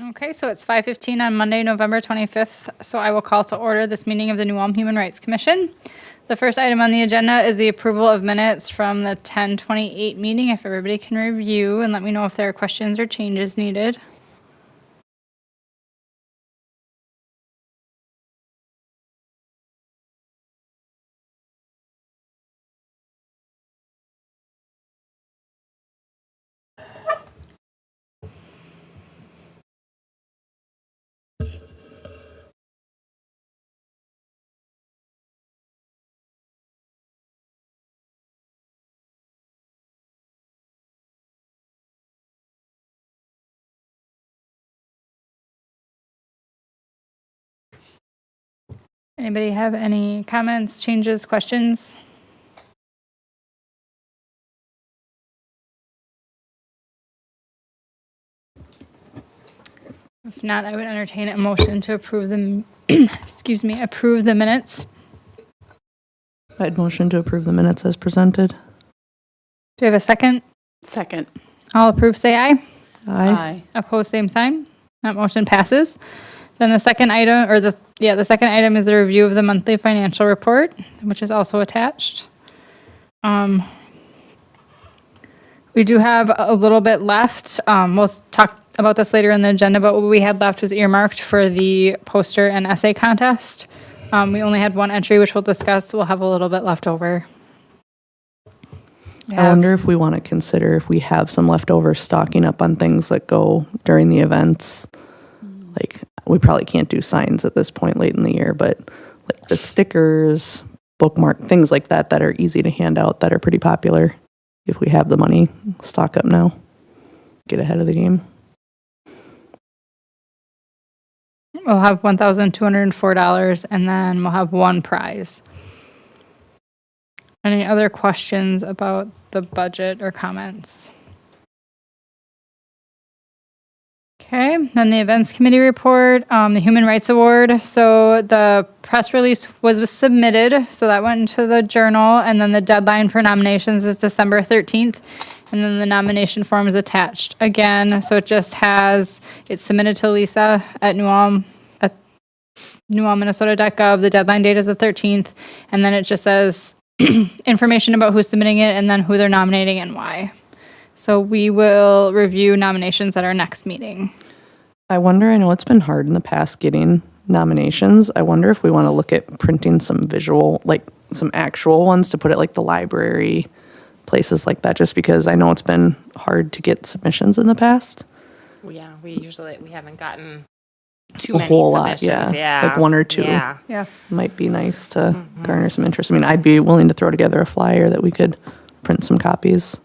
Okay, so it's 5:15 on Monday, November 25th. So I will call to order this meeting of the New Ulm Human Rights Commission. The first item on the agenda is the approval of minutes from the 10/28 meeting. If everybody can review and let me know if there are questions or changes needed. Anybody have any comments, changes, questions? If not, I would entertain a motion to approve the, approve the minutes. I'd motion to approve the minutes as presented. Do we have a second? Second. All approve, say aye. Aye. Opposed, same sign. That motion passes. Then the second item, the second item is the review of the monthly financial report, which is also attached. We do have a little bit left. We'll talk about this later in the agenda, but what we had left was earmarked for the poster and essay contest. We only had one entry, which we'll discuss. We'll have a little bit left over. I wonder if we want to consider if we have some leftover stocking up on things that go during the events. Like, we probably can't do signs at this point late in the year, but like the stickers, bookmark, things like that that are easy to hand out that are pretty popular. If we have the money, stock up now. Get ahead of the game. We'll have $1,204, and then we'll have one prize. Any other questions about the budget or comments? Okay, then the events committee report, the Human Rights Award. So the press release was submitted, so that went into the journal, and then the deadline for nominations is December 13th, and then the nomination form is attached again. So it just has, it's submitted to Lisa at newulmminnesota.gov. The deadline date is the 13th, and then it just says information about who's submitting it and then who they're nominating and why. So we will review nominations at our next meeting. I wonder, I know it's been hard in the past getting nominations. I wonder if we want to look at printing some visual, like some actual ones to put at like the library, places like that, just because I know it's been hard to get submissions in the past. Yeah, we haven't gotten too A many whole lot, submissions. yeah. Like one or two. Yeah. Might be nice to garner some interest. I mean, I'd be willing to throw together a flyer that we could print some copies.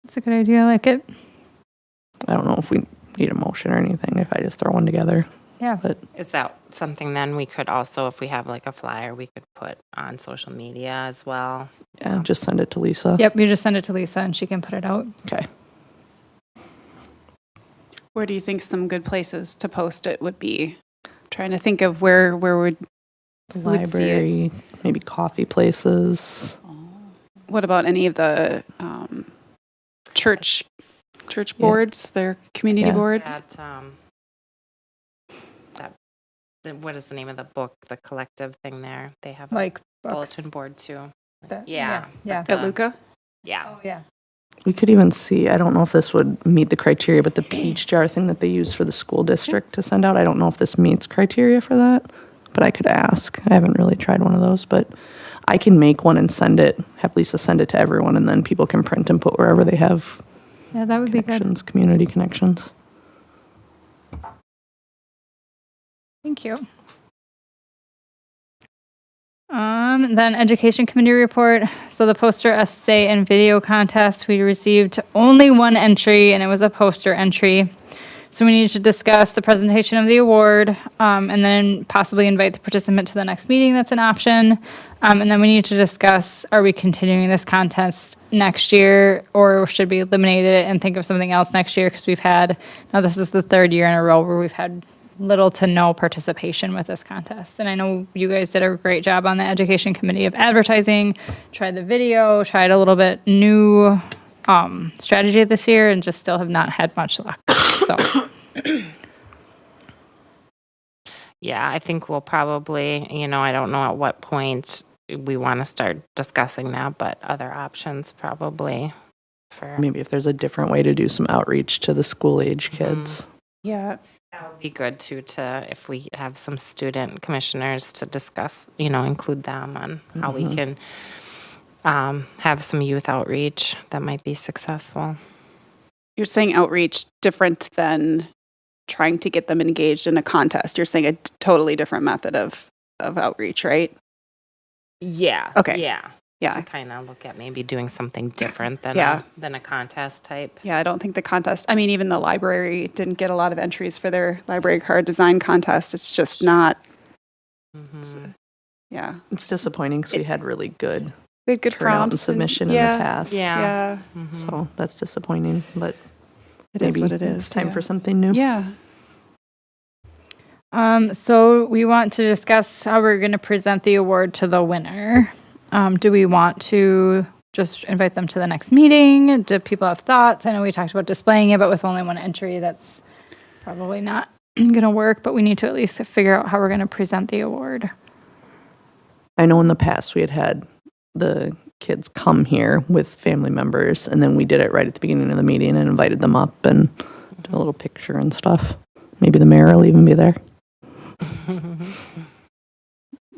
That's a good idea. I like it. I don't know if we need a motion or anything if I just throw one together. Yeah. But Is that something then we could also, if we have like a flyer, we could put on social media as well? yeah, just send it to Lisa. Yep, you just send it to Lisa and she can put it out. Okay. Where do you think some good places to post it would be? Trying to think of where would The Would see it. library, maybe coffee places. what about any of the church boards, their community Yeah. boards? What is the name of the book, the collective thing there? They have a Like books. bulletin board too. That- Yeah. Yeah. At Luca? Yeah. Oh, yeah. We could even see, I don't know if this would meet the criteria, but the peach jar thing that they use for the school district to send out, I don't know if this meets criteria for that, but I could ask. I haven't really tried one of those, but I can make one and send it, have Lisa send it to everyone, and then people can print and put wherever they have Yeah, that would be good. connections, community connections. Thank you. Then education committee report. So the poster essay and video contest, we received only one entry and it was a poster entry. So we needed to discuss the presentation of the award, and then possibly invite the participant to the next meeting. That's an option. And then we need to discuss, are we continuing this contest next year or should we eliminate it and think of something else next year? Because now this is the third year in a row where we've had little to no participation with this contest. And I know you guys did a great job on the education committee of advertising, tried the video, tried a little bit new strategy this year and just still have not had much luck. So, Yeah, I think we'll probably, I don't know at what point we want to start discussing that, but other options probably for. Maybe if there's a different way to do some outreach to the school age kids. Yeah. That would be good too, if we have some student commissioners to discuss, include them on how we can have some youth outreach that might be successful. You're saying outreach different than trying to get them engaged in a contest. You're saying a totally different method of outreach, right? Yeah. Okay. Yeah. To Yeah. kind of look at maybe doing something different than Yeah. than a contest type. Yeah, I don't think the contest, I mean, even the library didn't get a lot of entries for their library card design contest. It's just not, yeah. It's disappointing because we had really good Good turnout and prompts. submission in yeah, the past. Yeah. Yeah, So that's disappointing, but it maybe is what it is. it's time yeah. for something new. Yeah. so we want to discuss how we're going to present the award to the winner. Do we want to just invite them to the next meeting? Do people have thoughts? I know we talked about displaying it, but with only one entry, that's probably not going to work, but we need to at least figure out how we're going to present the award. I know in the past we had the kids come here with family members, and then we did it right at the beginning of the meeting and invited them up and did a little picture and stuff. Maybe the mayor will even be there.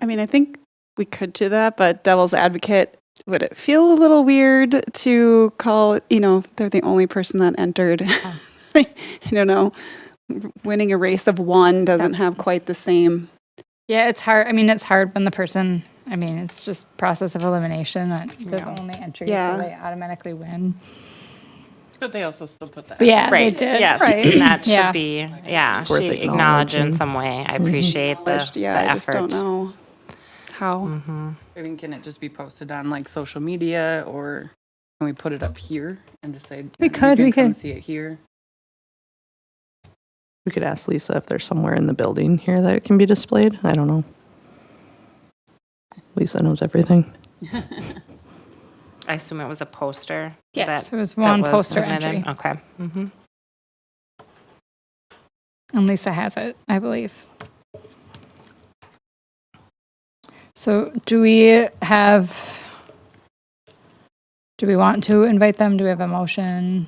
I mean, I think we could do that, but devil's advocate, would it feel a little weird to call, they're the only person that entered? I don't know. Winning a race of one doesn't have quite the same. Yeah, it's hard. I mean, it's hard when the person, it's just process of elimination that they're the only entry, Yeah. so they automatically win. But they also still put that. But yeah, Right. they did. Yes. Right. And that should Yeah. be, It's worth she acknowledged in acknowledging. some way. I appreciate the Yeah, I effort. just don't know how. I mean, can it just be posted on like social media, or can we put it up here and just say We you could, can we come could. see it here? We could ask Lisa if there's somewhere in the building here that it can be displayed. I don't know. Lisa knows everything. I assume it was a poster. Yes, that- it was that one was poster submitted? entry. Okay. And Lisa has it, I believe. So do we want to invite them? Do we have a motion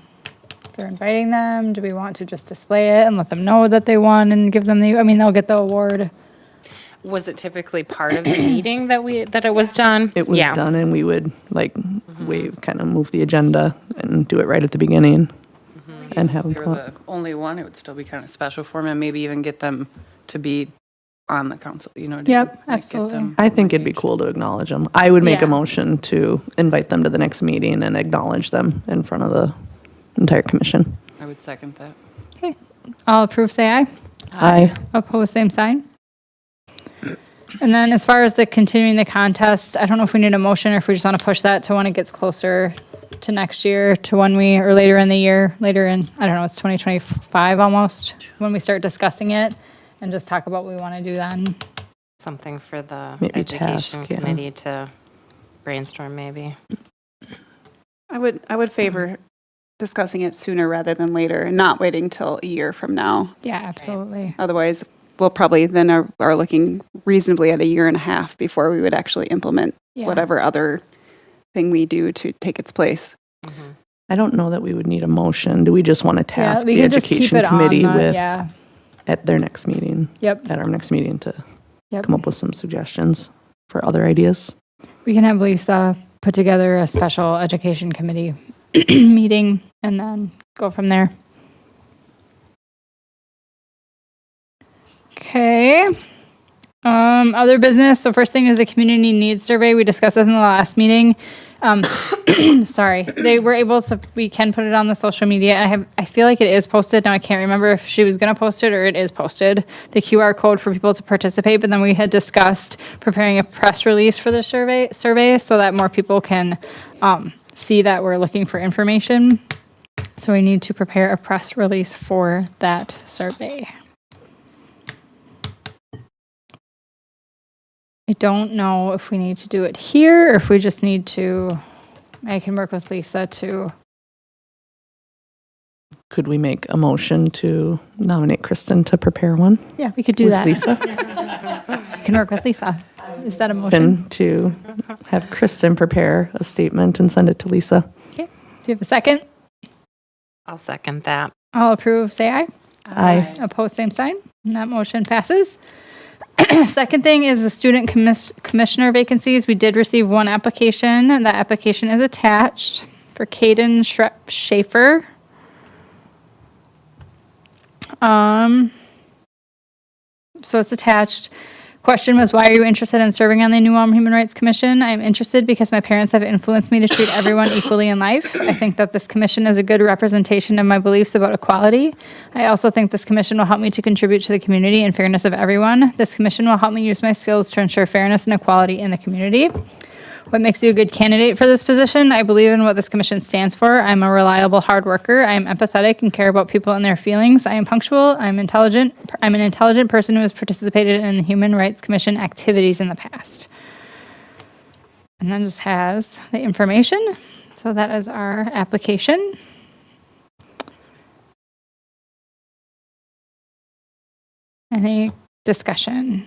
for inviting them? Do we want to just display it and let them know that they won and give them they'll get the award? Was it typically part of the meeting that it was done? It was Yeah. done, and we would kind of move the agenda and do it right at the beginning, and have them If come you're up. the only one, it would still be kind of special for them, and maybe even get them to be on the council, to Yep, get absolutely. them I think it'd be engaged. cool to acknowledge them. I would make Yeah. a motion to invite them to the next meeting and acknowledge them in front of the entire commission. I would second that. Okay, all approve, say aye. Aye. Opposed, same sign. And then as far as continuing the contest, I don't know if we need a motion or if we just want to push that to when it gets closer to next year, to when or later in the year, I don't know, it's 2025 almost, when we start discussing it and just talk about what we want to do then. Something for the Maybe education task, yeah. committee to brainstorm maybe. I would favor discussing it sooner rather than later and not waiting till a year from now. Yeah, absolutely. Otherwise, we'll probably then are looking reasonably at a year and a half before we would actually implement Yeah. whatever other thing we do to take its place. I don't know that we would need a motion. Do we just want to Yeah, task we the could just keep education it on committee the- with, Yeah, at their next meeting, yep, at our next meeting to yep. come up with some suggestions for other ideas? We can have Lisa put together a special education committee meeting and then go from there. Okay. Other business. So first thing is the community needs survey. We discussed this in the last meeting. Sorry, we can put it on the social media. I feel like it is posted. Now I can't remember if she was going to post it or it is posted. The QR code for people to participate, but then we had discussed preparing a press release for the survey so that more people can see that we're looking for information. So we need to prepare a press release for that survey. I don't know if we need to do it here or if we just need to, I can work with Lisa to could we make a motion to nominate Kristen to prepare one? Yeah, we could do with that. Lisa? I can work with Lisa. Is that a motion? And to have Kristen prepare a statement and send it to Lisa. Okay. Do you have a second? I'll second that. All approve, say aye. Aye. Opposed, same sign. And that motion passes. Second thing is the student commissioner vacancies. We did receive one application. That application is attached for Caden Schaefer. So it's attached. Question was, why are you interested in serving on the New Ulm Human Rights Commission? I'm interested because my parents have influenced me to treat everyone equally in life. I think that this commission is a good representation of my beliefs about equality. I also think this commission will help me to contribute to the community and fairness of everyone. This commission will help me use my skills to ensure fairness and equality in the community. What makes you a good candidate for this position? I believe in what this commission stands for. I'm a reliable hard worker. I am empathetic and care about people and their feelings. I am punctual. I'm intelligent. I'm an intelligent person who has participated in the Human Rights Commission activities in the past. And then just has the information. So that is our application. Any discussion?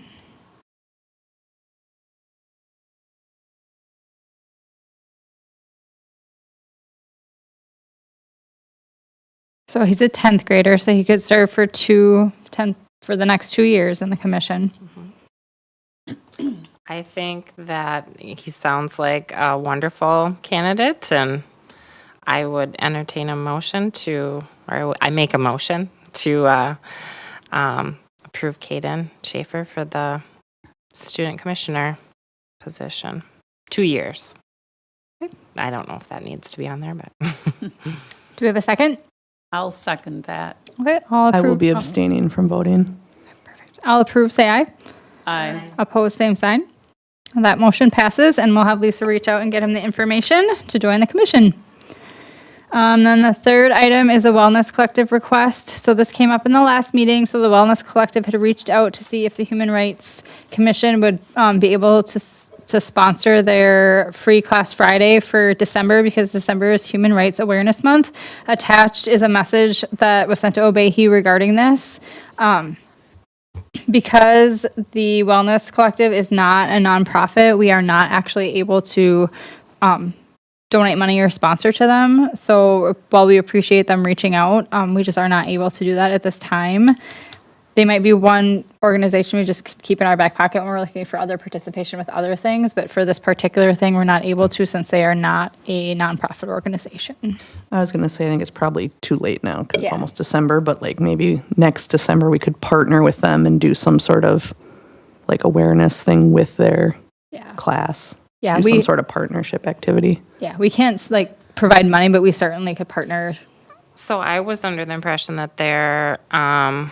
So he's a 10th grader, so he could serve for for the next 2 years in the commission. I think that he sounds like a wonderful candidate, and I would entertain a motion I make a motion to approve Caden Schaefer for the student commissioner position. 2 years. I don't know if that needs to be on there, but. Do we have a second? I'll second that. Okay, all approve. I will be abstaining from voting. All approve, say aye. Aye. Opposed, same sign. That motion passes, and we'll have Lisa reach out and get him the information to join the commission. Then the third item is a Wellness Collective request. So this came up in the last meeting. So the Wellness Collective had reached out to see if the Human Rights Commission would be able to sponsor their free class Friday for December, because December is Human Rights Awareness Month. Attached is a message that was sent to Obehi regarding this. Because the Wellness Collective is not a nonprofit, we are not actually able to donate money or sponsor to them. So while we appreciate them reaching out, we just are not able to do that at this time. They might be one organization we just keep in our back pocket when we're looking for other participation with other things, but for this particular thing, we're not able to, since they are not a nonprofit organization. I was going to say, I think it's probably too late now because it's Yeah. almost December, but like maybe next December we could partner with them and do some sort of like awareness thing with their Yeah. class. Yeah, Do some sort of partnership activity. Yeah, we can't like provide money, but we certainly could partner. So I was under the impression that they're, the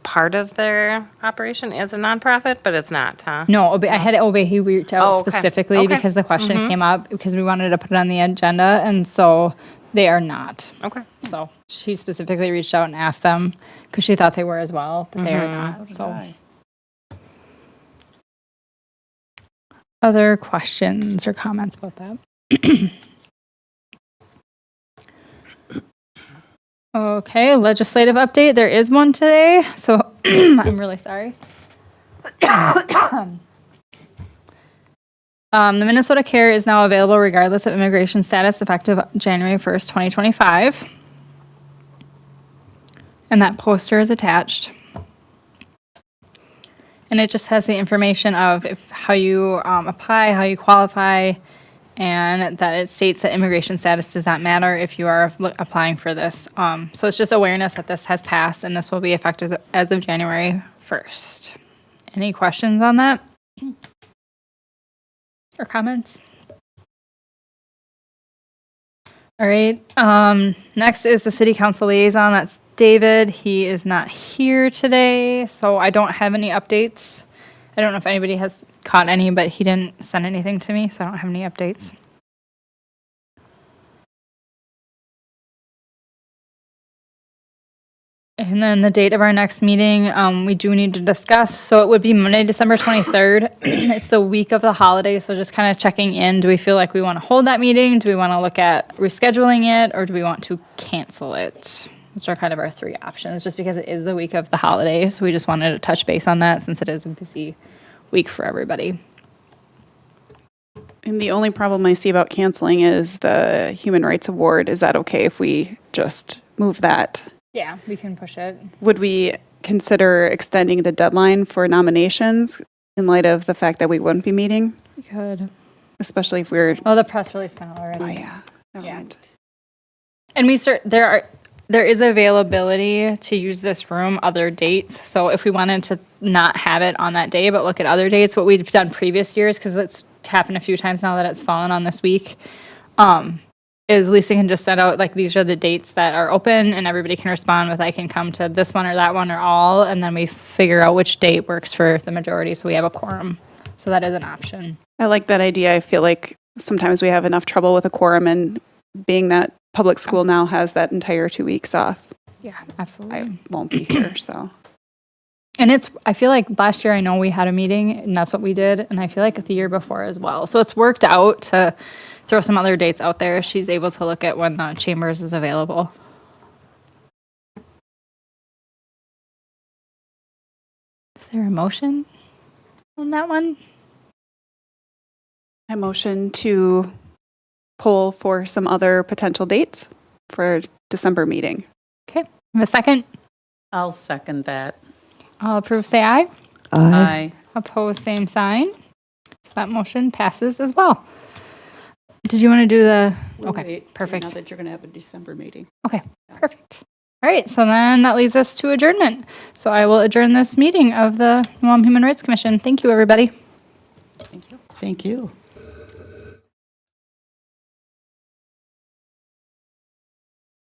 part of their operation is a nonprofit, but it's not, huh? No, I had Obehi reach out Oh, okay. specifically Okay. because the question came up because we wanted to put it on the agenda, and so they are not. Okay. So she specifically reached out and asked them because she thought they were as well, but they are not. So other questions or comments about that? Okay, legislative update. There is one today, so I'm really sorry. The Minnesota Care is now available regardless of immigration status, effective January 1st, 2025. And that poster is attached. And it just has the information of how you apply, how you qualify, and that it states that immigration status does not matter if you are applying for this. So it's just awareness that this has passed, and this will be effective as of January 1st. Any questions on that? Or comments? All right, next is the city council liaison. That's David. He is not here today, so I don't have any updates. I don't know if anybody has caught any, but he didn't send anything to me, so I don't have any updates. And then the date of our next meeting, we do need to discuss. So it would be Monday, December 23rd. It's the week of the holiday, so just kind of checking in. Do we feel like we want to hold that meeting? Do we want to look at rescheduling it, or do we want to cancel it? Those are kind of our three options, just because it is the week of the holiday. So we just wanted to touch base on that since it is a busy week for everybody. And the only problem I see about canceling is the Human Rights Award. Is that okay if we just move that? Yeah, we can push it. Would we consider extending the deadline for nominations in light of the fact that we wouldn't be meeting, We could. especially if we're? Oh, the press release went out already. Oh yeah. Never Yeah. mind. And there is availability to use this room other dates. So if we wanted to not have it on that day, but look at other dates, what we've done previous years, because it's happened a few times now that it's fallen on this week, is Lisa can just send out, like, these are the dates that are open, and everybody can respond with, I can come to this one or that one or all, and then we figure out which date works for the majority, so we have a quorum. So that is an option. I like that idea. I feel like sometimes we have enough trouble with a quorum, and being that public school now has that entire 2 weeks off, Yeah, absolutely. I won't be here. So And I feel like last year I know we had a meeting and that's what we did. And I feel like the year before as well. So it's worked out to throw some other dates out there. She's able to look at when the chambers is available. Is there a motion on that one? I motion to poll for some other potential dates for December meeting. Okay. Have a second? I'll second that. All approve, say aye. Aye. Opposed, same sign. So that motion passes as well. Did you want to do the, okay, perfect. Now that you're going to have a December meeting. Okay, perfect. All right, so then that leads us to adjournment. So I will adjourn this meeting of the New Ulm Human Rights Commission. Thank you, everybody. Thank you.